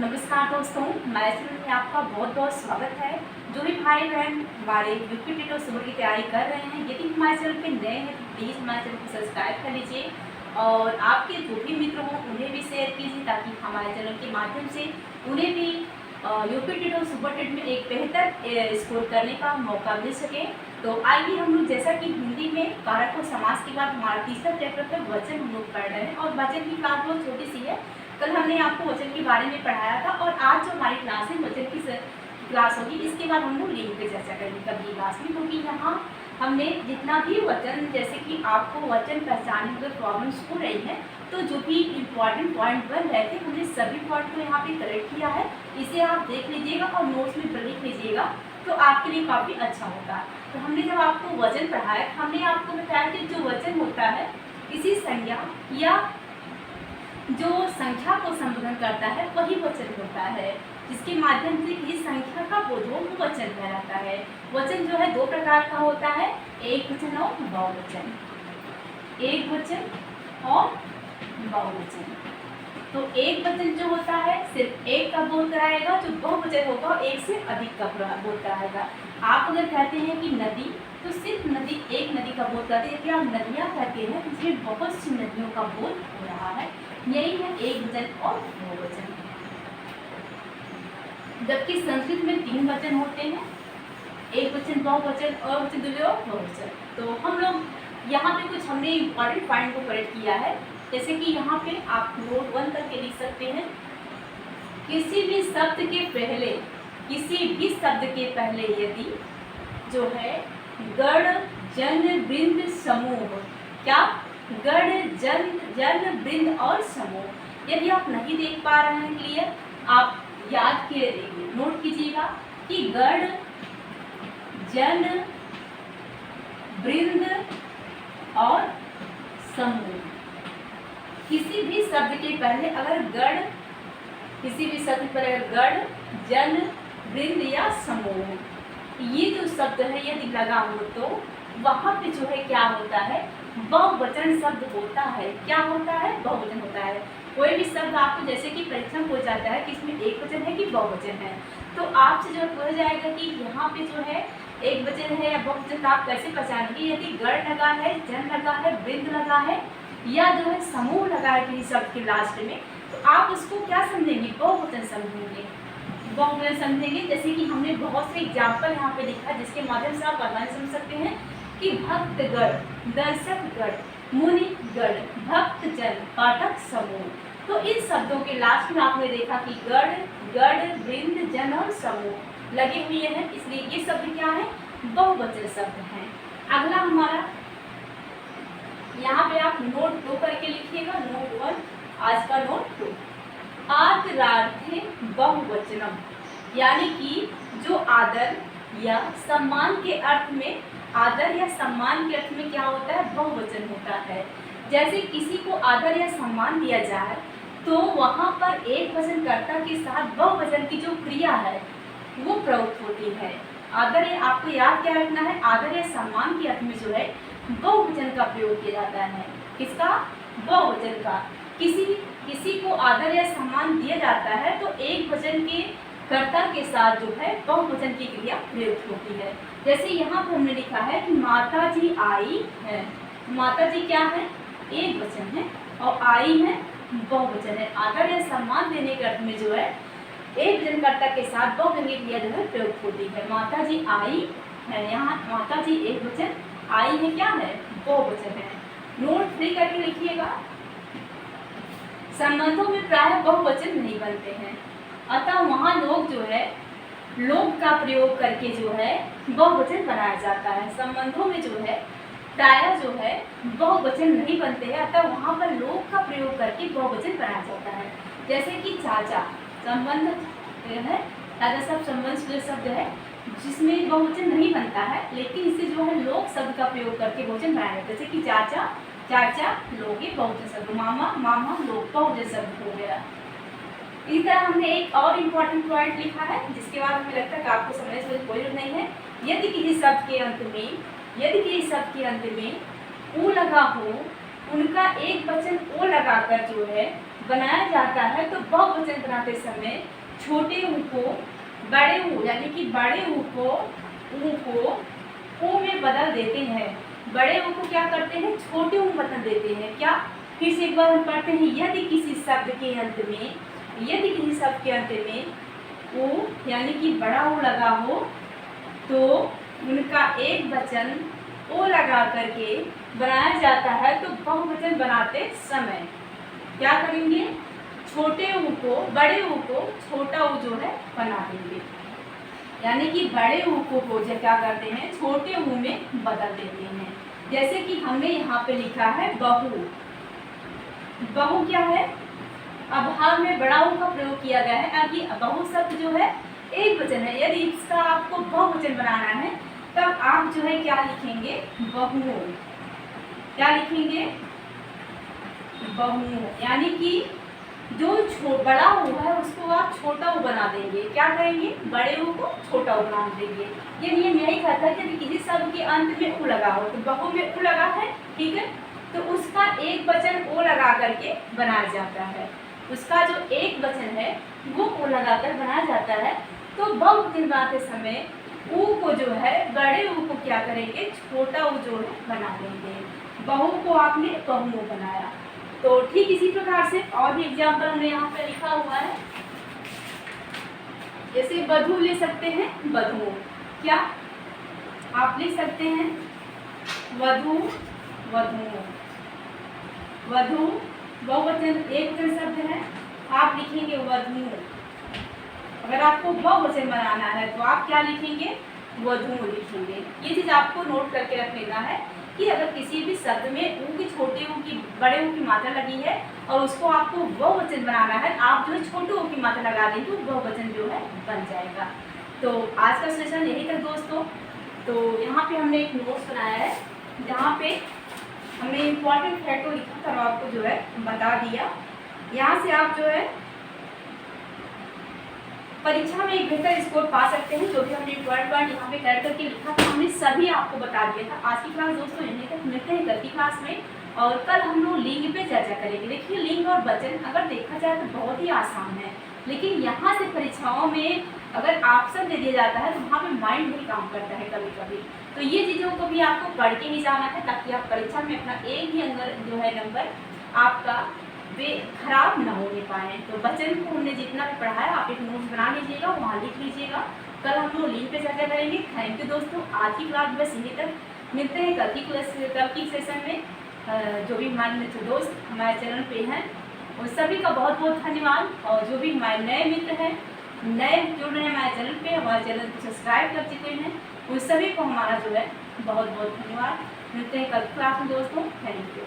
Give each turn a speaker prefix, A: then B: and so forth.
A: नमस्कार दोस्तों, हमारे चैनल में आपका बहुत बहुत स्वागत है। जो भी भाई बहन हमारे यूपी टेट और सुपर की तैयारी कर रहे हैं, यदि हमारे चैनल पे नए हैं तो प्लीज़ हमारे चैनल को सब्सक्राइब कर लीजिए और आपके जो भी मित्र हों उन्हें भी शेयर कीजिए, ताकि हमारे चैनल के माध्यम से उन्हें भी यूपी टेट और सुपर टेट में एक बेहतर स्कोर करने का मौका मिल सके। तो आइए हम लोग, जैसा कि हिंदी में कारक और समास के बाद हमारा तीसरा चैप्टर पे वचन हम लोग पढ़ रहे हैं और वचन की क्लास बहुत छोटी सी है। कल हमने आपको वचन के बारे में पढ़ाया था और आज जो हमारी क्लास है वचन की क्लास होगी, इसके बाद हम लोग लिंग पे चर्चा करेंगे कभी क्लास में, क्योंकि यहाँ हमने जितना भी वचन, जैसे कि आपको वचन पहचानने में अगर प्रॉब्लम्स हो रही है तो जो भी इम्पॉर्टेंट पॉइंट बन रहे थे हमने सभी पॉइंट को यहाँ पे करेक्ट किया है। इसे आप देख लीजिएगा और नोट्स में लिख लीजिएगा तो आपके लिए काफ़ी अच्छा होगा। तो हमने जब आपको वचन पढ़ाया, हमने आपको बताया कि जो वचन होता है किसी संज्ञा या जो संख्या को संबोधन करता है वही वचन होता है, जिसके माध्यम से किसी संख्या का बोध हो वो वचन कहलाता है। वचन जो है दो प्रकार का होता है, एक वचन और बहुवचन। एक वचन और बहुवचन। तो एक वचन जो होता है सिर्फ एक का बोध कराएगा, जो बहुवचन होगा एक से अधिक का बोध कराएगा। आप अगर कहते हैं कि नदी, तो सिर्फ नदी, एक नदी का बोध करते हैं। यदि आप नदियाँ कहते हैं तो इसमें बहुत सी नदियों का बोध हो रहा है। यही है एक वचन और बहुवचन। जबकि संस्कृत में तीन वचन होते हैं, एक वचन, बहुवचन और वचन द्वितीय और बहुवचन। तो हम लोग यहाँ पे कुछ हमने इम्पॉर्टेंट पॉइंट को करेक्ट किया है, जैसे कि यहाँ पे आप नोट 1 करके लिख सकते हैं। किसी भी शब्द के पहले यदि जो है गण जन वृंद समूह, क्या गण जन वृंद और समूह, यदि आप नहीं देख पा रहे हैं क्लियर, आप याद के नोट कीजिएगा कि गण जन वृंद और समूह। किसी भी शब्द के पहले अगर गण, किसी भी शब्द पर अगर गण जन वृंद या समूह ये जो शब्द है यदि लगा हो तो वहाँ पे जो है क्या होता है, बहुवचन शब्द होता है। क्या होता है? बहुवचन होता है। कोई भी शब्द आपको जैसे कि परीक्षा में हो जाता है कि इसमें एक वचन है कि बहुवचन है, तो आपसे जो पूछा जाएगा कि यहाँ पे जो है एक वचन है या बहुवचन, तो आप कैसे पहचानेंगे? यदि गण लगा है, जन लगा है, वृंद लगा है या जो है समूह लगा है किसी शब्द के लास्ट में, तो आप उसको क्या समझेंगे? बहुवचन समझेंगे, बहुवचन समझेंगे। जैसे कि हमने बहुत से एग्जाम्पल यहाँ पे लिखा है जिसके माध्यम से आप आसानी समझ सकते हैं कि भक्तगण, दर्शकगण, मुनिगण, भक्तजन, पाठक समूह। तो इन शब्दों के लास्ट में आपने देखा कि गण, वृंद, जन और समूह लगे हुए हैं, इसलिए ये शब्द क्या है? बहुवचन शब्द हैं। अगला हमारा यहाँ पे आप नोट 2 करके लिखिएगा, नोट 1, आज का नोट 2। आदरार्थे बहुवचनम, यानी कि जो आदर या सम्मान के अर्थ में, आदर या सम्मान के अर्थ में क्या होता है? बहुवचन होता है। जैसे किसी को आदर या सम्मान दिया जाए तो वहाँ पर एक वचनकर्ता के साथ बहुवचन की जो क्रिया है वो प्रयुक्त होती है। आदर, आपको याद क्या रखना है? आदर या सम्मान के अर्थ में जो है बहुवचन का प्रयोग किया जाता है। किसका? बहुवचन का। किसी को आदर या सम्मान दिया जाता है तो एक वचन के कर्ता के साथ जो है बहुवचन की क्रिया प्रयुक्त होती है। जैसे यहाँ पर हमने लिखा है कि माता जी आई है। माता जी क्या है? एक वचन है और आई है बहुवचन है। आदर या सम्मान देने के अर्थ में जो है एक वचनकर्ता के साथ बहुवचन की क्रिया जो है प्रयुक्त होती है। माता जी आई है, यहाँ माता जी एक वचन, आई है क्या है? बहुवचन है। नोट 3 करके लिखिएगा। संबंधों में प्रायः बहुवचन नहीं बनते हैं, अतः वहाँ लोग जो है लोग का प्रयोग करके जो है बहुवचन बनाया जाता है। संबंधों में जो है प्रायः जो है बहुवचन नहीं बनते हैं, अतः वहाँ पर लोग का प्रयोग करके बहुवचन बनाया जाता है। जैसे कि चाचा, संबंध है, चाचा सब संबंध जो शब्द है जिसमें बहुवचन नहीं बनता है, लेकिन इसे जो है लोग शब्द का प्रयोग करके बहुवचन बनाया जाता है। जैसे कि चाचा, चाचा लोग, ये बहुवचन शब्द। मामा, मामा लोग, बहुवचन शब्द हो गया। इस तरह हमने एक और इम्पॉर्टेंट पॉइंट लिखा है जिसके बाद हमें लगता है कि आपको समझने से कोई जरूरत नहीं है। यदि किसी शब्द के अंत में ऊ लगा हो, उनका एक वचन ओ लगाकर जो है बनाया जाता है तो बहुवचन बनाते समय छोटे ऊ को बड़े ऊ यानी कि बड़े ऊ को ऊ में बदल देते हैं। बड़े ऊ को क्या करते हैं, छोटे ऊ बदल देते हैं। क्या, फिर से एक बार हम पढ़ते हैं, यदि किसी शब्द के अंत में ऊ यानी कि बड़ा ऊ लगा हो तो उनका एक वचन ओ लगा करके बनाया जाता है। तो बहुवचन बनाते समय क्या करेंगे, छोटे ऊ को बड़े ऊ को छोटा ऊ जो है बना देंगे, यानी कि बड़े ऊ को जो क्या करते हैं छोटे ऊ में बदल देते हैं। जैसे कि हमने यहाँ पे लिखा है बहू। बहू क्या है, अभाव में बड़ा ऊ का प्रयोग किया गया है, ताकि बहू शब्द जो है एक वचन है। यदि इसका आपको बहुवचन बनाना है तब आप जो है क्या लिखेंगे, बहू। क्या लिखेंगे, बहू, यानी कि जो बड़ा ऊ है उसको आप छोटा ऊ बना देंगे। क्या करेंगे, बड़े ऊ को छोटा ऊ बना देंगे। ये नियम यही कहता है कि यदि किसी शब्द के अंत में ऊ लगा हो, तो बहू में ऊ लगा है, ठीक है, तो उसका एक वचन ओ लगा करके बनाया जाता है। उसका जो एक वचन है वो ओ लगाकर बनाया जाता है। तो बहुवचन बनाते समय ऊ को जो है बड़े ऊ को क्या करेंगे, छोटा ऊ जो है बना देंगे। बहू को आपने बहू बनाया। तो ठीक इसी प्रकार से और भी एग्जाम्पल हमने यहाँ पे लिखा हुआ है। जैसे वधू ले सकते हैं, वधू। क्या, आप लिख सकते हैं वधू, वधू। वधू बहुवचन एक वचन शब्द है, आप लिखेंगे वधू। अगर आपको बहुवचन बनाना है तो आप क्या लिखेंगे, वधू लिखेंगे। ये चीज आपको नोट करके रख लेना है कि अगर किसी भी शब्द में ऊ की छोटे ऊ की बड़े ऊ की मात्रा लगी है और उसको आपको बहुवचन बनाना है, आप जो है छोटे ऊ की मात्रा लगा देंगे तो बहुवचन जो है बन जाएगा। तो आज का सेशन यही था दोस्तों। तो यहाँ पे हमने एक नोट्स बनाया है जहाँ पे हमने इम्पॉर्टेंट फैक्ट को लिखा था और आपको जो है बता दिया। यहाँ से आप जो है परीक्षा में एक बेहतर स्कोर पा सकते हैं। जो भी हमने पॉइंट यहाँ पे कर करके लिखा था हमने सभी आपको बता दिया था। आज की क्लास दोस्तों यहीं तक, मिलते हैं कल की क्लास में और कल हम लोग लिंग पे चर्चा करेंगे। देखिए लिंग और वचन अगर देखा जाए तो बहुत ही आसान है, लेकिन यहाँ से परीक्षाओं में अगर ऑप्शन दे दिया जाता है तो वहाँ पे माइंड नहीं काम करता है कभी कभी। तो ये चीज़ों को भी आपको पढ़ के ही जाना है ताकि आप परीक्षा में अपना एक भी अंदर जो है नंबर आपका वे खराब ना होने पाए। तो वचन को हमने जितना भी पढ़ा है आप एक नोट्स बना लीजिएगा, वहाँ लिख लीजिएगा। कल हम लोग लिंक पे चर्चा करेंगे। थैंक यू दोस्तों। आज की क्लास बस यहीं तक, मिलते हैं कल की सेशन में। जो भी हमारे दोस्त हमारे चैनल पे हैं उन सभी का बहुत बहुत धन्यवाद। और जो भी हमारे नए मित्र हैं, नए जुड़ रहे हैं हमारे चैनल पे, हमारे चैनल को सब्सक्राइब कर चुके हैं, उन सभी को हमारा जो है बहुत बहुत धन्यवाद। मिलते हैं कल क्लास में दोस्तों। Thank you.